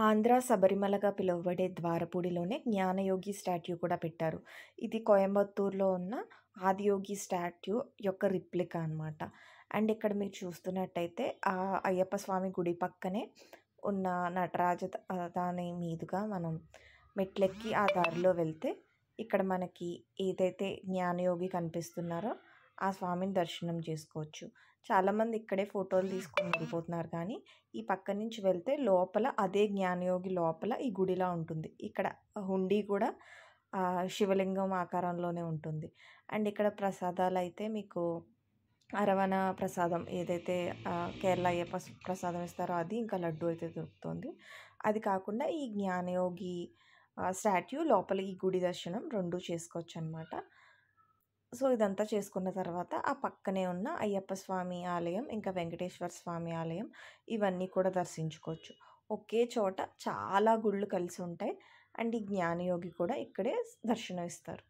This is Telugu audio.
ఆంధ్ర శబరిమలగా పిలువబడే ద్వారపూడిలోనే జ్ఞానయోగి స్టాట్యూ కూడా పెట్టారు. ఇది కోయంబత్తూర్‌లో ఉన్న ఆదియోగి స్టాట్యూ యొక్క రిప్లికా అనమాట. అండ్ ఇక్కడ మీరు చూస్తున్నట్టయితే అయ్యప్ప స్వామి గుడి పక్కనే ఉన్న దాని మీదుగా మనం మెట్లెక్కి ఆ దారిలో వెళ్తే ఇక్కడ మనకి ఏదైతే జ్ఞానయోగి కనిపిస్తున్నారో ఆ స్వామిని దర్శనం చేసుకోవచ్చు. చాలామంది ఇక్కడే ఫోటోలు తీసుకొని వెళ్ళిపోతున్నారు కానీ ఈ పక్క నుంచి వెళ్తే లోపల అదే జ్ఞానయోగి లోపల ఈ గుడిలా ఉంటుంది. ఇక్కడ హుండీ కూడా శివలింగం ఆకారంలోనే ఉంటుంది. అండ్ ఇక్కడ ప్రసాదాలైతే మీకు అరవణ ప్రసాదం ఏదైతే కేరళ అయ్యప్ప ప్రసాదం ఇస్తారో అది, ఇంకా లడ్డు అయితే దొరుకుతుంది. అది కాకుండా ఈ జ్ఞానయోగి స్టాట్యూ లోపల ఈ గుడి దర్శనం 2 చేసుకోవచ్చనమాట. సో, ఇదంతా చేసుకున్న తర్వాత ఆ పక్కనే ఉన్న అయ్యప్ప స్వామి ఆలయం, ఇంకా వెంకటేశ్వర స్వామి ఆలయం ఇవన్నీ కూడా దర్శించుకోవచ్చు. ఒకే చోట చాలా గుళ్ళు కలిసి ఉంటాయి. అండ్ ఈ జ్ఞానయోగి కూడా ఇక్కడే దర్శనం ఇస్తారు.